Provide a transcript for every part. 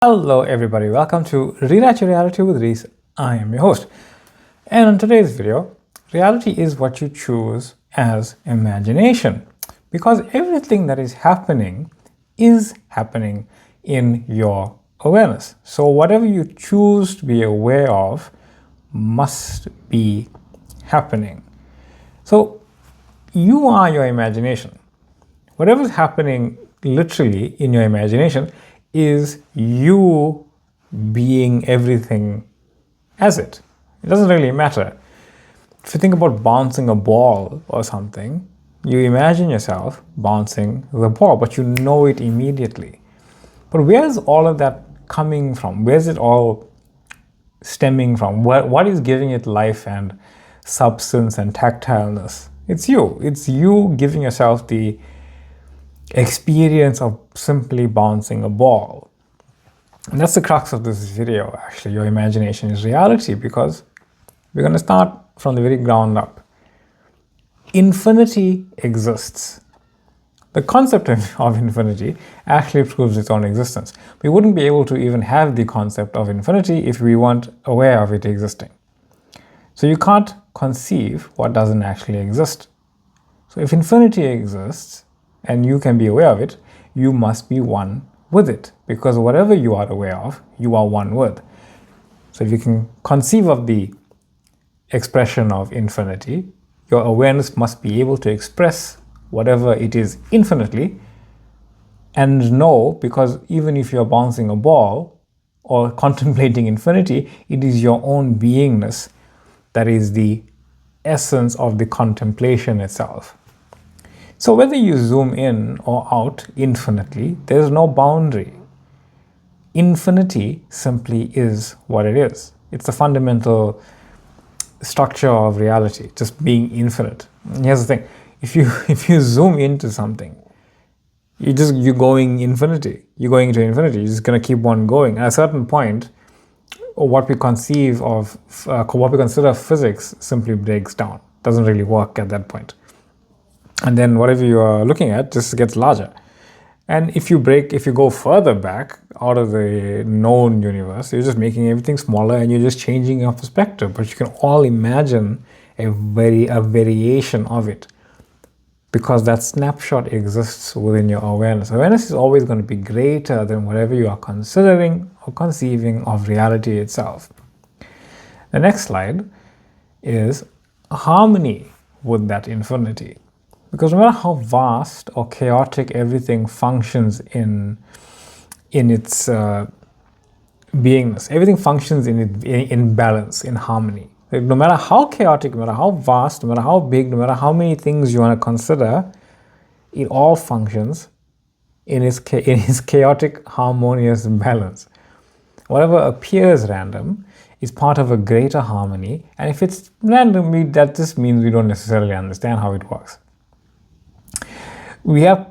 Hello everybody, welcome to Rewrite Your Reality with Reese. I am your host. And in today's video, reality is what you choose as imagination. Because everything that is happening in your awareness. So whatever you choose to be aware of must be happening. So you are your imagination. Whatever is happening literally in your imagination is you being everything as it. It doesn't really matter. If you think about bouncing a ball or something, you imagine yourself bouncing the ball, but you know it immediately. But where is all of that coming from? Where is it all stemming from? What is giving it life and substance and tactileness? It's you. It's you giving yourself the experience of simply bouncing a ball. And that's the crux of this video, actually. Your imagination is reality, because we're going to start from the very ground up. Infinity exists. The concept of infinity actually proves its own existence. We wouldn't be able to even have the concept of infinity if we weren't aware of it existing. So you can't conceive what doesn't actually exist. So if infinity exists, and you can be aware of it, you must be one with it, because whatever you are aware of, you are one with. So if you can conceive of the expression of infinity, your awareness must be able to express whatever it is infinitely and know, because even if you're bouncing a ball or contemplating infinity, it is your own beingness that is the essence of the contemplation itself. So whether you zoom in or out infinitely, there's no boundary. Infinity simply is what it is. It's the fundamental structure of reality, just being infinite. And here's the thing: if you zoom into something, you're going infinity. You're going into infinity. You're just gonna keep on going. At a certain point, what we conceive of, what we consider physics, simply breaks down. Doesn't really work at that point. And then whatever you are looking at just gets larger. And if you go further back out of the known universe, you're just making everything smaller and you're just changing your perspective. But you can all imagine a variation of it, because that snapshot exists within your awareness. Awareness is always going to be greater than whatever you are considering or conceiving of reality itself. The next slide is harmony with that infinity. Because no matter how vast or chaotic everything functions in its beingness, everything functions in balance, in harmony. Like, no matter how chaotic, no matter how vast, no matter how big, no matter how many things you want to consider, it all functions in its chaotic, harmonious balance. Whatever appears random is part of a greater harmony, and if it's random, that just means we don't necessarily understand how it works. We have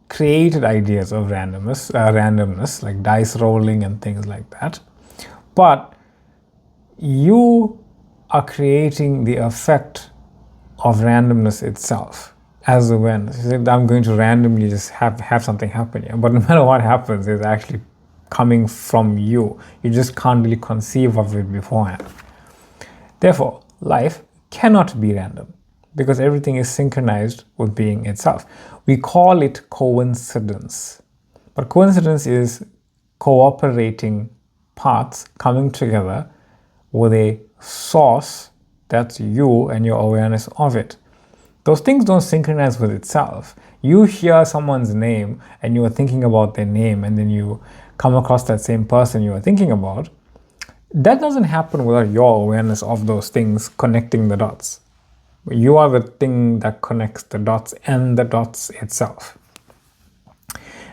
created ideas of randomness, like dice rolling and things like that. But you are creating the effect of randomness itself as awareness. You say, I'm going to randomly just have something happen here. But no matter what happens, it's actually coming from you. You just can't really conceive of it beforehand. Therefore, life cannot be random, because everything is synchronized with being itself. We call it coincidence. But coincidence is cooperating parts coming together with a source that's you and your awareness of it. Those things don't synchronize with itself. You hear someone's name and you are thinking about their name, and then you come across that same person you are thinking about. That doesn't happen without your awareness of those things connecting the dots. You are the thing that connects the dots and the dots itself.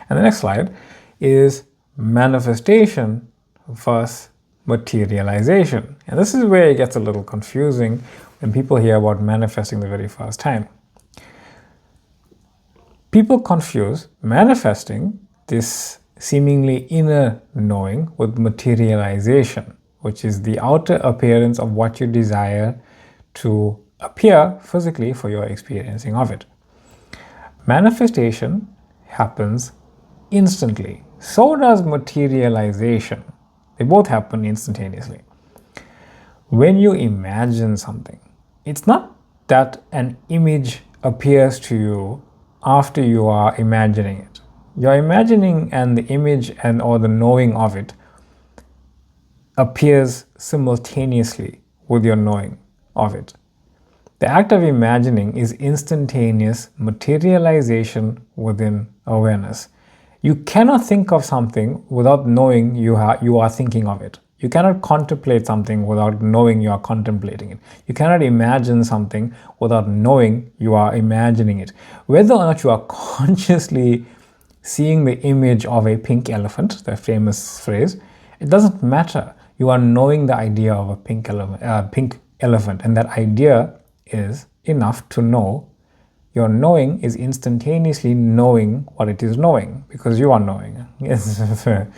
And the next slide is manifestation versus materialization. And this is where it gets a little confusing when people hear about manifesting the very first time. People confuse manifesting, this seemingly inner knowing, with materialization, which is the outer appearance of what you desire to appear physically for your experiencing of it. Manifestation happens instantly. So does materialization. They both happen instantaneously. When you imagine something, it's not that an image appears to you after you are imagining it. You're imagining, and the image and or the knowing of it appears simultaneously with your knowing of it. The act of imagining is instantaneous materialization within awareness. You cannot think of something without knowing you are thinking of it. You cannot contemplate something without knowing you are contemplating it. You cannot imagine something without knowing you are imagining it. Whether or not you are consciously seeing the image of a pink elephant, the famous phrase, it doesn't matter. You are knowing the idea of a pink elephant, and that idea is enough to know. Your knowing is instantaneously knowing what it is knowing, because you are knowing. It's a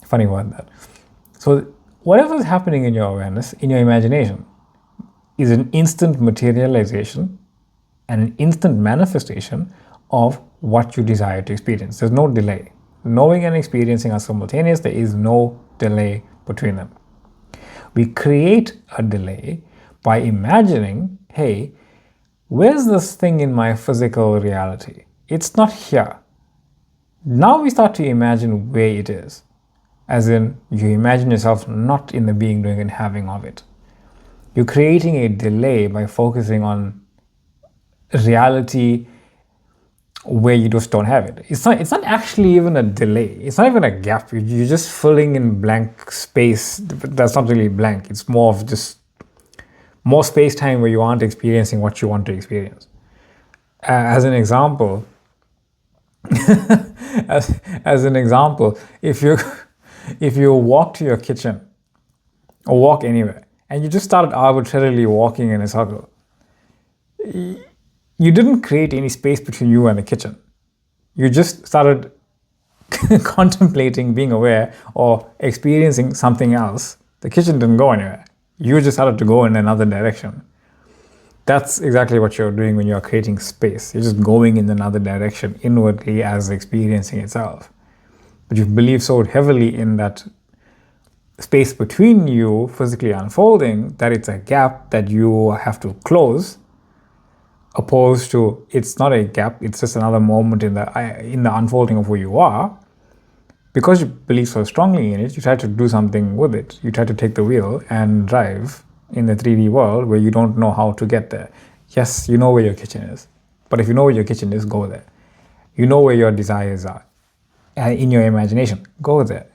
funny word, that. So whatever is happening in your awareness, in your imagination, is an instant materialization and an instant manifestation of what you desire to experience. There's no delay. Knowing and experiencing are simultaneous. There is no delay between them. We create a delay by imagining, hey, where's this thing in my physical reality? It's not here. Now we start to imagine where it is. As in, you imagine yourself not in the being, doing, and having of it. You're creating a delay by focusing on reality where you just don't have it. It's not actually even a delay. It's not even a gap. You're just filling in blank space. That's not really blank. It's more of just more space-time where you aren't experiencing what you want to experience. As an example, as an example, if you walk to your kitchen or walk anywhere and you just started arbitrarily walking in a circle, you didn't create any space between you and the kitchen. You just started contemplating, being aware, or experiencing something else. The kitchen didn't go anywhere. You just started to go in another direction. That's exactly what you're doing when you're creating space. You're just going in another direction inwardly as experiencing itself. But you believe so heavily in that space between you physically unfolding that it's a gap that you have to close, opposed to it's not a gap, it's just another moment in the unfolding of who you are. Because you believe so strongly in it, you try to do something with it. You try to take the wheel and drive in the 3D world where you don't know how to get there. Yes, you know where your kitchen is. But if you know where your kitchen is, go there. You know where your desires are. In your imagination, go there.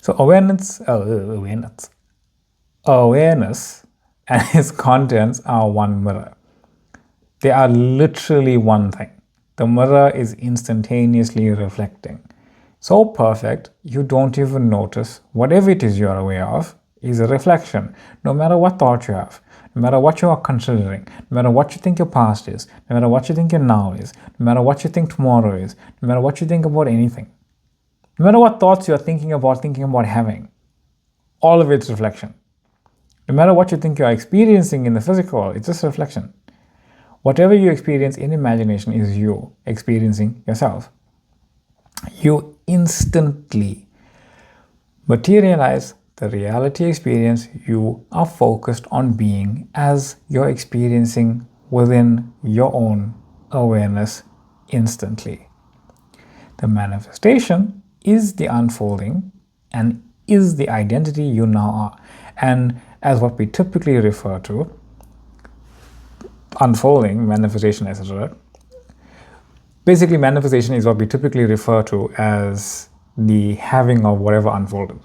So awareness and its contents are one mirror. They are literally one thing. The mirror is instantaneously reflecting. So perfect, you don't even notice whatever it is you are aware of is a reflection. No matter what thought you have, no matter what you are considering, no matter what you think your past is, no matter what you think your now is, no matter what you think tomorrow is, no matter what you think about anything, no matter what thoughts you are thinking about having, all of it's reflection. No matter what you think you are experiencing in the physical, it's just reflection. Whatever you experience in imagination is you experiencing yourself. You instantly materialize the reality experience you are focused on being as you're experiencing within your own awareness instantly. The manifestation is the unfolding and is the identity you now are. And as what we typically refer to, unfolding, manifestation, etc. Basically, manifestation is what we typically refer to as the having of whatever unfolded.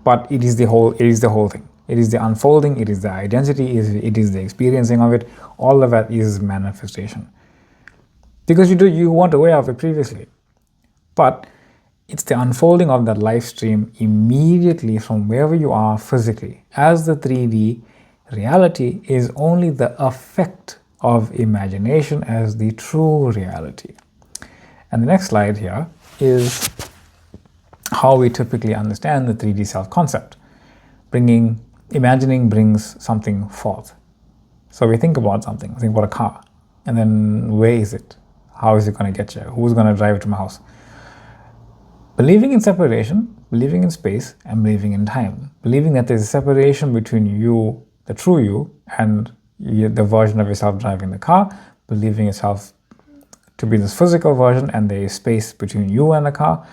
But it is the whole thing. It is the unfolding, it is the identity, it is the experiencing of it. All of that is manifestation. Because you weren't aware of it previously. But it's the unfolding of that life stream immediately from wherever you are physically. As the 3D reality is only the effect of imagination as the true reality. And the next slide here is how we typically understand the 3D self concept. Imagining brings something forth. So we think about something, think about a car, and then where is it? How is it going to get here? Who's going to drive it to my house? Believing in separation, believing in space, and believing in time. Believing that there's a separation between you, the true you, and the version of yourself driving the car. Believing yourself to be this physical version, and there is space between you and the car.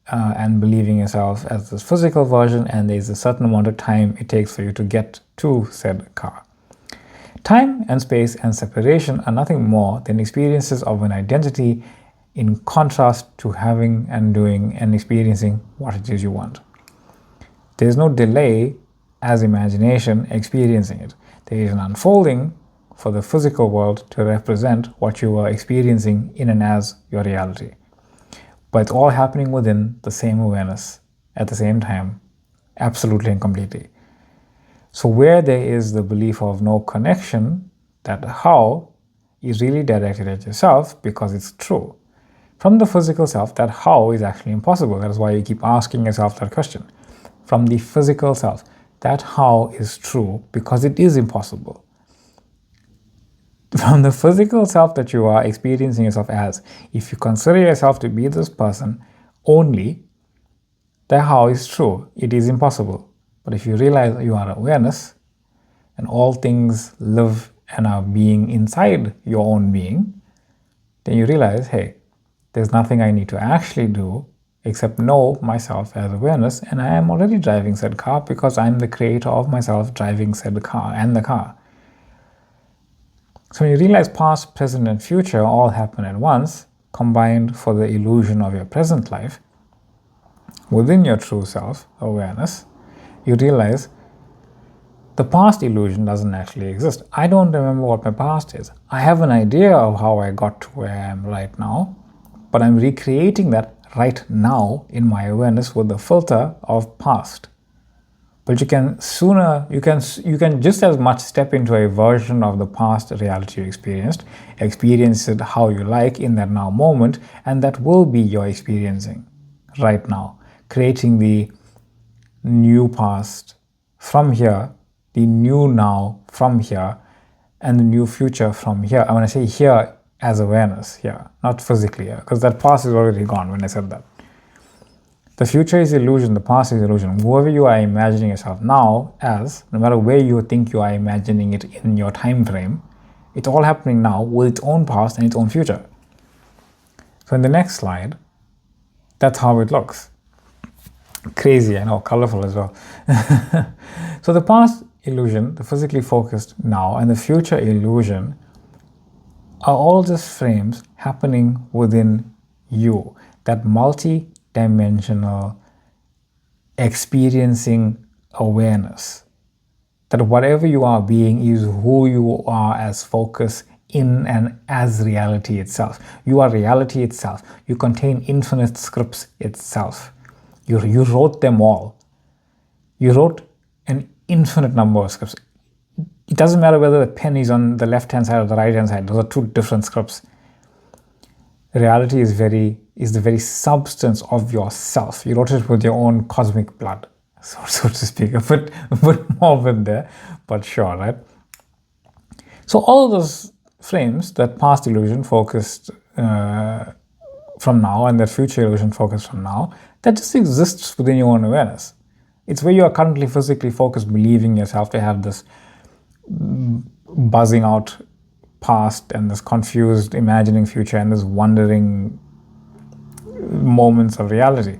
And believing yourself as this physical version, and there's a certain amount of time it takes for you to get to said car. Time and space and separation are nothing more than experiences of an identity in contrast to having and doing and experiencing what it is you want. There's no delay as imagination experiencing it. There is an unfolding for the physical world to represent what you are experiencing in and as your reality. But it's all happening within the same awareness at the same time, absolutely and completely. So where there is the belief of no connection, that how is really directed at yourself because it's true. From the physical self, that how is actually impossible. That is why you keep asking yourself that question. From the physical self, that how is true because it is impossible. From the physical self that you are experiencing yourself as, if you consider yourself to be this person only, that how is true. It is impossible. But if you realize you are awareness and all things live and are being inside your own being, then you realize, hey, there's nothing I need to actually do except know myself as awareness, and I am already driving said car because I'm the creator of myself driving said car and the car. So when you realize past, present, and future all happen at once, combined for the illusion of your present life, within your true self, awareness, you realize the past illusion doesn't actually exist. I don't remember what my past is. I have an idea of how I got to where I am right now, but I'm recreating that right now in my awareness with the filter of past. But you can just as much step into a version of the past reality you experienced, experience it how you like in that now moment, and that will be your experiencing right now, creating the new past from here, the new now from here, and the new future from here. I want to say here as awareness here, not physically here, because that past is already gone when I said that. The future is illusion, the past is illusion. Whoever you are imagining yourself now as, no matter where you think you are imagining it in your time frame, it's all happening now with its own past and its own future. So in the next slide, that's how it looks. Crazy, I know, colorful as well. So the past illusion, the physically focused now, and the future illusion are all just frames happening within you. That multi-dimensional experiencing awareness. That whatever you are being is who you are as focus in and as reality itself. You are reality itself. You contain infinite scripts itself. You wrote them all. You wrote an infinite number of scripts. It doesn't matter whether the pen is on the left-hand side or the right-hand side. Those are two different scripts. Reality is the very substance of yourself. You wrote it with your own cosmic blood, so to speak. A bit morbid there, but sure, right? So all of those frames, that past illusion focused from now and that future illusion focused from now, that just exists within your own awareness. It's where you are currently physically focused, believing yourself to have this buzzing out past and this confused imagining future and this wondering moments of reality.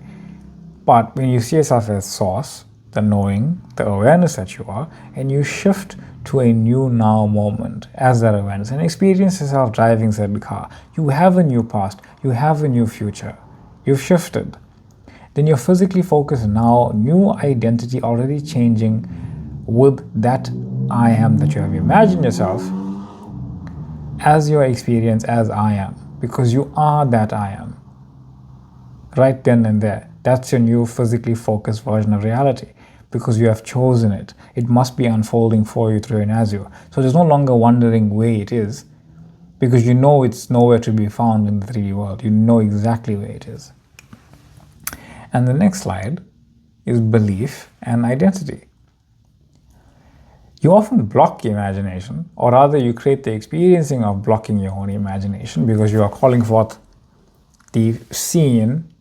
But when you see yourself as source, the knowing, the awareness that you are, and you shift to a new now moment as that awareness and experience yourself driving said car, you have a new past, you have a new future, you've shifted. Then you're physically focused now, new identity already changing with that I am that you have imagined yourself as your experience as I am, because you are that I am. Right then and there. That's your new physically focused version of reality, because you have chosen it. It must be unfolding for you through and as you. So there's no longer wondering where it is, because you know it's nowhere to be found in the 3D world. You know exactly where it is. And the next slide is belief and identity. You often block imagination, or rather you create the experiencing of blocking your own imagination because you are calling forth the seen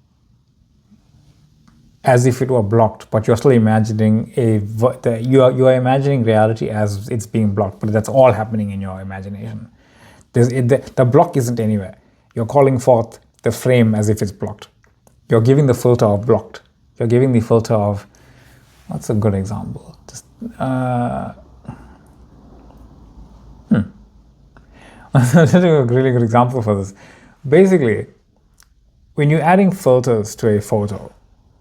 as if it were blocked, but you're still imagining you are imagining reality as it's being blocked, but that's all happening in your imagination. The block isn't anywhere. You're calling forth the frame as if it's blocked. You're giving the filter of blocked. You're giving the filter of, what's a good example? That's a really good example for this. Basically, when you're adding filters to a photo,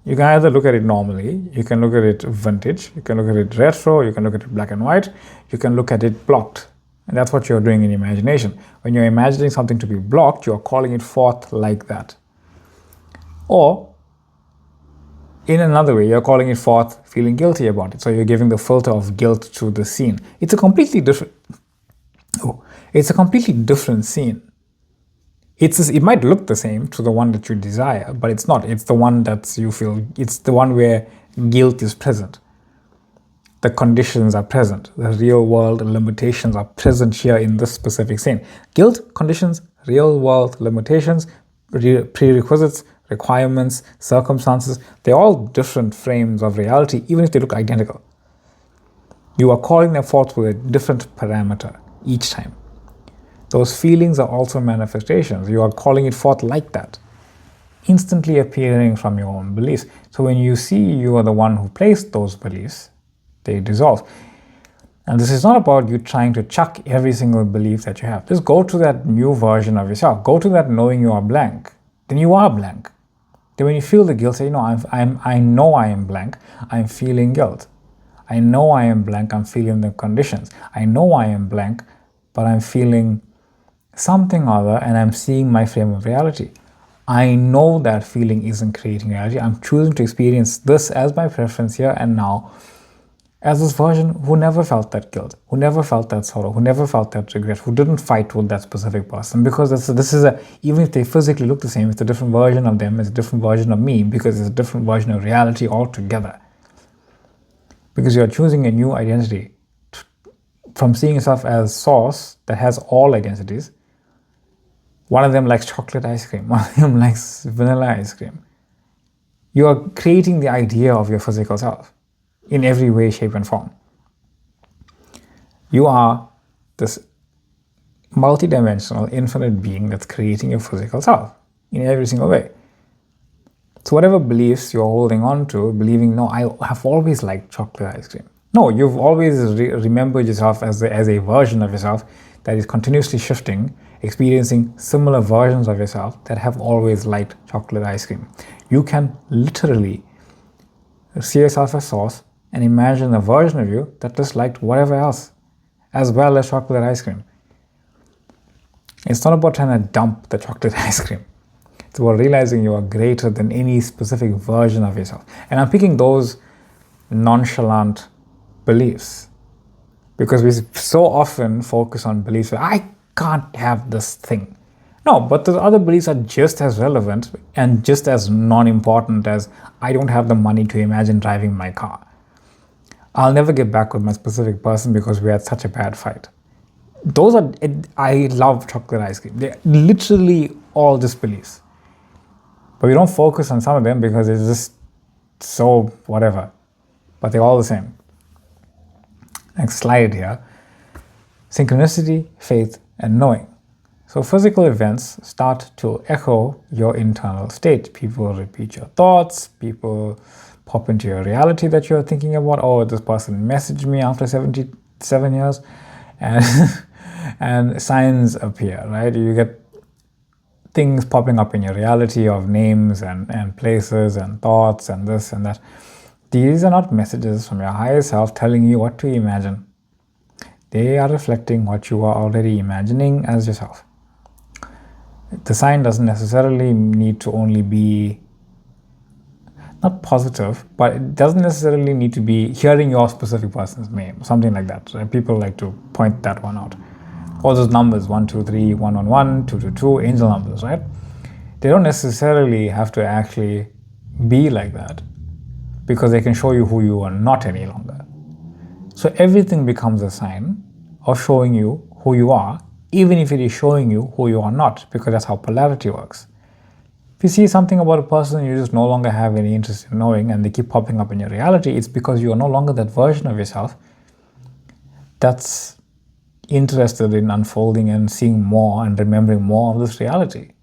you can either look at it normally, you can look at it vintage, you can look at it retro, you can look at it black and white, you can look at it blocked. And that's what you're doing in imagination. When you're imagining something to be blocked, you're calling it forth like that. Or, in another way, you're calling it forth feeling guilty about it. So you're giving the filter of guilt to the scene. It's a completely different scene. It might look the same to the one that you desire, but it's not. It's the one that you feel, it's the one where guilt is present. The conditions are present. The real world limitations are present here in this specific scene. Guilt, conditions, real world limitations, prerequisites, requirements, circumstances, they're all different frames of reality, even if they look identical. You are calling them forth with a different parameter each time. Those feelings are also manifestations. You are calling it forth like that, instantly appearing from your own beliefs. So when you see you are the one who placed those beliefs, they dissolve. And this is not about you trying to chuck every single belief that you have. Just go to that new version of yourself. Go to that knowing you are blank. Then you are blank. Then when you feel the guilt, say, I know I am blank. I'm feeling guilt. I know I am blank. I'm feeling the conditions. I know I am blank, but I'm feeling something other, and I'm seeing my frame of reality. I know that feeling isn't creating reality. I'm choosing to experience this as my preference here and now, as this version who never felt that guilt, who never felt that sorrow, who never felt that regret, who didn't fight with that specific person, because even if they physically look the same, it's a different version of them, it's a different version of me, because it's a different version of reality altogether. Because you're choosing a new identity from seeing yourself as source that has all identities. One of them likes chocolate ice cream, one of them likes vanilla ice cream. You are creating the idea of your physical self in every way, shape, and form. You are this multidimensional, infinite being that's creating your physical self in every single way. So whatever beliefs you're holding on to, believing, no, I have always liked chocolate ice cream. No, you've always remembered yourself as a version of yourself that is continuously shifting, experiencing similar versions of yourself that have always liked chocolate ice cream. You can literally see yourself as source and imagine a version of you that just liked whatever else, as well as chocolate ice cream. It's not about trying to dump the chocolate ice cream. It's about realizing you are greater than any specific version of yourself. And I'm picking those nonchalant beliefs because we so often focus on beliefs where I can't have this thing. No, but the other beliefs are just as relevant and just as non-important as I don't have the money to imagine driving my car. I'll never get back with my specific person because we had such a bad fight. I love chocolate ice cream. They're literally all just beliefs. But we don't focus on some of them because it's just so whatever. But they're all the same. Next slide here. Synchronicity, faith, and knowing. So physical events start to echo your internal state. People repeat your thoughts. People pop into your reality that you're thinking about. Oh, this person messaged me after 77 years. And signs appear, right? You get things popping up in your reality of names and places and thoughts and this and that. These are not messages from your higher self telling you what to imagine. They are reflecting what you are already imagining as yourself. The sign doesn't necessarily need to only be not positive, but it doesn't necessarily need to be hearing your specific person's name, something like that. Right? People like to point that one out. All those numbers, 1, 2, 3, 1, 1, 1, 2, 2, 2, angel numbers, right? They don't necessarily have to actually be like that because they can show you who you are not any longer. So everything becomes a sign of showing you who you are, even if it is showing you who you are not, because that's how polarity works. If you see something about a person you just no longer have any interest in knowing and they keep popping up in your reality, it's because you are no longer that version of yourself that's interested in unfolding and seeing more and remembering more of this reality.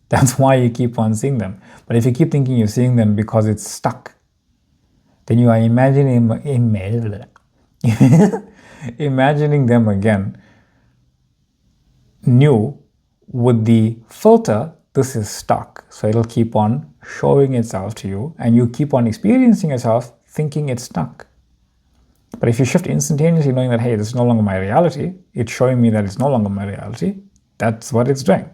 That's why you keep on seeing them. But if you keep thinking you're seeing them because it's stuck, then you are imagining them again new with the filter, this is stuck. So it'll keep on showing itself to you and you keep on experiencing yourself thinking it's stuck. But if you shift instantaneously knowing that, hey, this is no longer my reality, it's showing me that it's no longer my reality, that's what it's doing.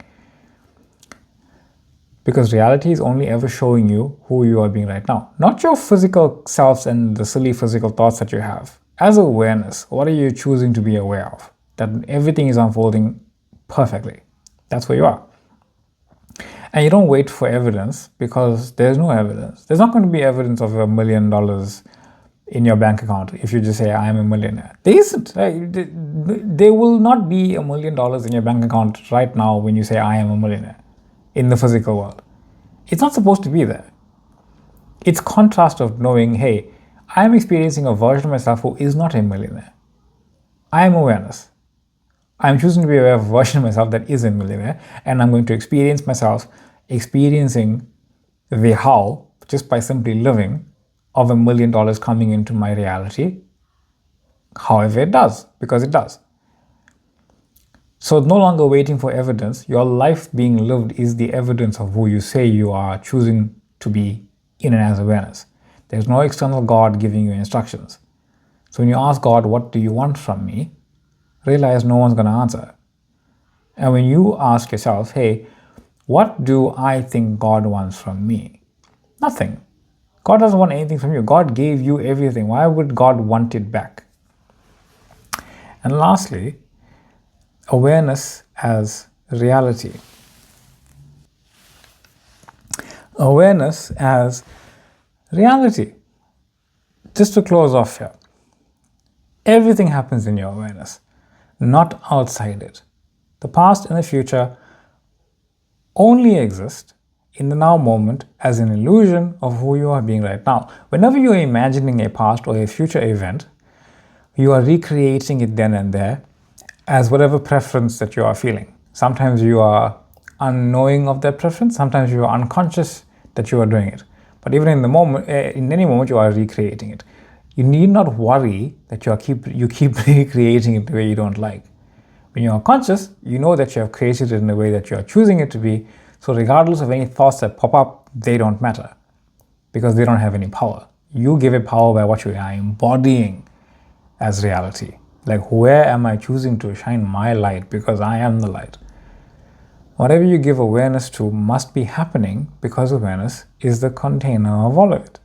Because reality is only ever showing you who you are being right now. Not your physical selves and the silly physical thoughts that you have. As awareness, what are you choosing to be aware of? That everything is unfolding perfectly. That's where you are. And you don't wait for evidence because there's no evidence. There's not going to be evidence of $1 million in your bank account if you just say, I am a millionaire. There isn't. Right? There will not be $1 million in your bank account right now when you say, I am a millionaire in the physical world. It's not supposed to be there. It's contrast of knowing, hey, I am experiencing a version of myself who is not a millionaire. I am awareness. I'm choosing to be aware of a version of myself that is a millionaire, and I'm going to experience myself experiencing the how just by simply living of $1 million coming into my reality, however it does, because it does. So no longer waiting for evidence, your life being lived is the evidence of who you say you are choosing to be in and as awareness. There's no external God giving you instructions. So when you ask God, what do you want from me? Realize no one's going to answer. And when you ask yourself, hey, what do I think God wants from me? Nothing. God doesn't want anything from you. God gave you everything. Why would God want it back? And lastly, awareness as reality. Awareness as reality. Just to close off here, everything happens in your awareness, not outside it. The past and the future only exist in the now moment as an illusion of who you are being right now. Whenever you are imagining a past or a future event, you are recreating it then and there as whatever preference that you are feeling. Sometimes you are unknowing of that preference, sometimes you are unconscious that you are doing it. But even in the moment, in any moment, you are recreating it. You need not worry that you keep recreating it the way you don't like. When you are conscious, you know that you have created it in the way that you are choosing it to be. So regardless of any thoughts that pop up, they don't matter because they don't have any power. You give it power by what you are embodying as reality. Like, where am I choosing to shine my light? Because I am the light. Whatever you give awareness to must be happening because awareness is the container of all of it.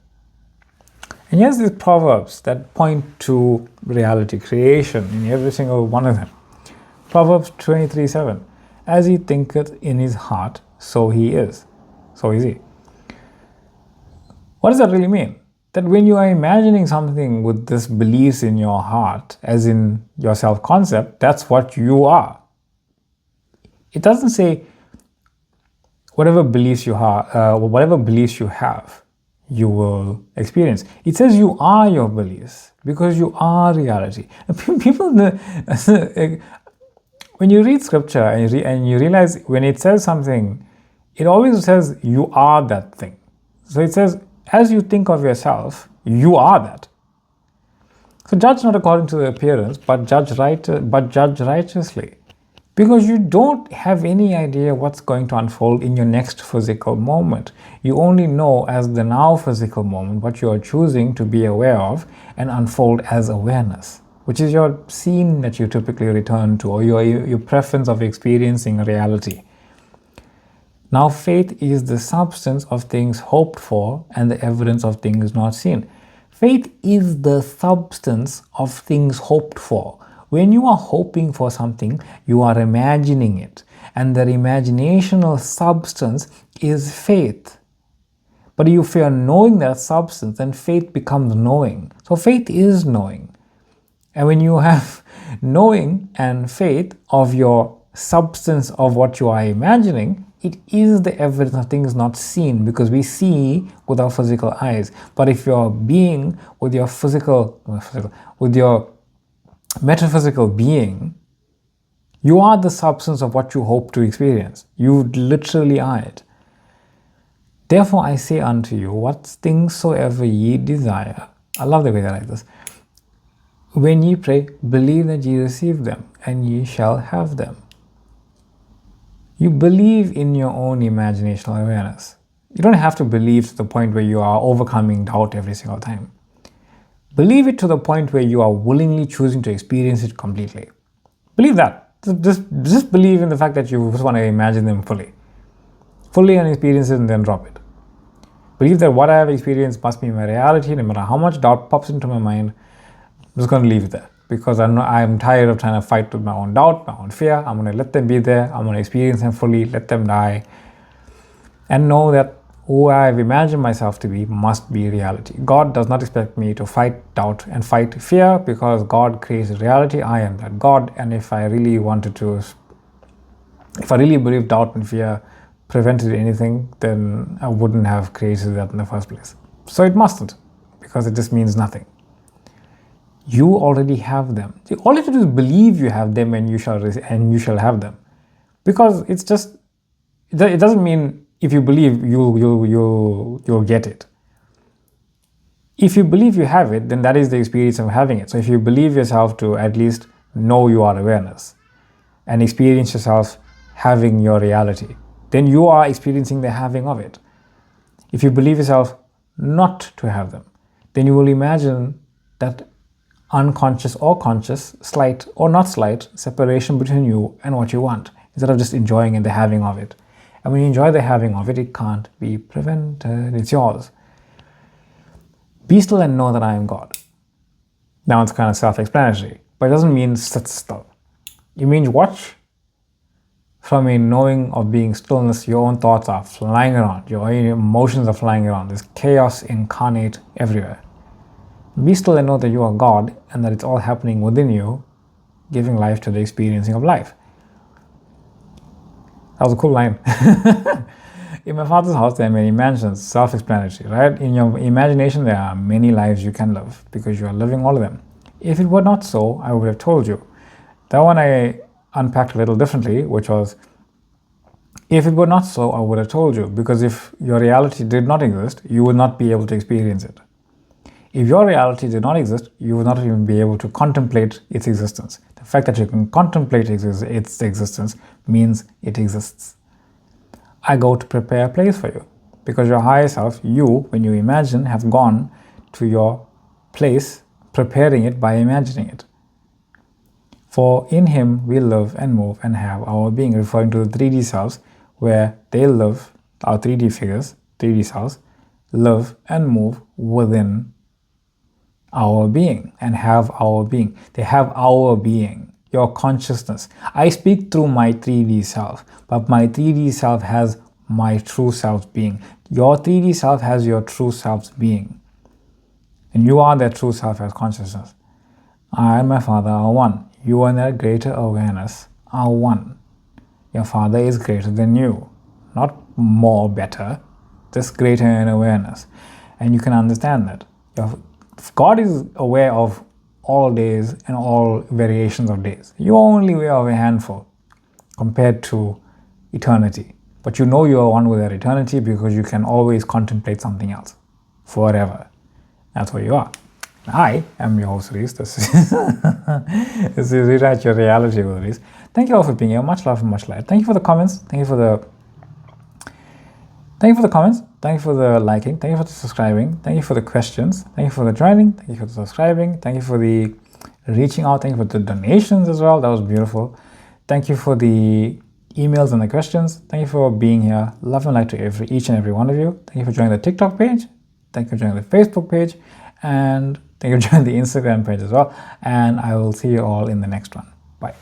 And here's these proverbs that point to reality creation in every single one of them. Proverbs 23:7. As he thinketh in his heart, so he is. So is he. What does that really mean? That when you are imagining something with this beliefs in your heart, as in your self-concept, that's what you are. It doesn't say whatever beliefs you have, you will experience. It says you are your beliefs because you are reality. People, when you read scripture and you realize when it says something, it always says you are that thing. So it says, as you think of yourself, you are that. So judge not according to the appearance, but judge righteously. Because you don't have any idea what's going to unfold in your next physical moment. You only know as the now physical moment what you are choosing to be aware of and unfold as awareness, which is your scene that you typically return to, or your preference of experiencing reality. Now faith is the substance of things hoped for and the evidence of things not seen. Faith is the substance of things hoped for. When you are hoping for something, you are imagining it. And the imaginational substance is faith. But if you are knowing that substance, then faith becomes knowing. So faith is knowing. And when you have knowing and faith of your substance of what you are imagining, it is the evidence of things not seen, because we see with our physical eyes. But if you're being with your with your metaphysical being, you are the substance of what you hope to experience. You literally are it. Therefore I say unto you, what things soever ye desire. I love the way they like this. When ye pray, believe that ye receive them, and ye shall have them. You believe in your own imaginational awareness. You don't have to believe to the point where you are overcoming doubt every single time. Believe it to the point where you are willingly choosing to experience it completely. Believe that. Just believe in the fact that you just want to imagine them fully and experience it, and then drop it. Believe that what I have experienced must be my reality, no matter how much doubt pops into my mind. I'm just going to leave it there, because I'm tired of trying to fight with my own doubt, my own fear. I'm going to let them be there. I'm going to experience them fully, let them die, and know that who I've imagined myself to be must be reality. God does not expect me to fight doubt and fight fear, because God creates reality. I am that God, and if I really believe doubt and fear prevented anything, then I wouldn't have created that in the first place. So it mustn't, because it just means nothing. You already have them. All you have to do is believe you have them, and you shall have them. Because it doesn't mean if you believe you'll get it. If you believe you have it, then that is the experience of having it. So if you believe yourself to at least know you are awareness and experience yourself having your reality, then you are experiencing the having of it. If you believe yourself not to have them, then you will imagine that unconscious or conscious, slight or not slight, separation between you and what you want, instead of just enjoying the having of it. And when you enjoy the having of it, it can't be prevented. It's yours. Be still and know that I am God. Now it's kind of self-explanatory, but it doesn't mean sit still. It means watch. From a knowing of being stillness, your own thoughts are flying around, your emotions are flying around. There's chaos incarnate everywhere. Be still and know that you are God, and that it's all happening within you, giving life to the experiencing of life. That was a cool line. In my father's house, there are many mansions, self-explanatory, right? In your imagination, there are many lives you can live, because you are living all of them. If it were not so, I would have told you. That one I unpacked a little differently, which was, if it were not so, I would have told you, because if your reality did not exist, you would not be able to experience it. If your reality did not exist, you would not even be able to contemplate its existence. The fact that you can contemplate its existence means it exists. I go to prepare a place for you, because your higher self, you, when you imagine, have gone to your place, preparing it by imagining it. For in him we live and move and have our being, referring to the 3D selves, where they live, our 3D figures, 3D selves, live and move within our being and have our being. They have our being, your consciousness. I speak through my 3D self, but my 3D self has my true self's being. Your 3D self has your true self's being. And you are that true self as consciousness. I and my Father are one. You and that greater awareness are one. Your Father is greater than you. Not more, better, just greater in awareness. And you can understand that. God is aware of all days and all variations of days. You're only aware of a handful compared to eternity. But you know you are one with that eternity, because you can always contemplate something else forever. That's where you are. I am your host, Reese. This is Rewrite Your Reality with Reese. Thank you all for being here. Much love and much light. Thank you for the comments. Thank you for the comments. Thank you for the liking. Thank you for the subscribing. Thank you for the questions. Thank you for the joining. Thank you for the subscribing. Thank you for the reaching out. Thank you for the donations as well. That was beautiful. Thank you for the emails and the questions. Thank you for being here. Love and light to each and every one of you. Thank you for joining the TikTok page. Thank you for joining the Facebook page. And thank you for joining the Instagram page as well. And I will see you all in the next one. Bye.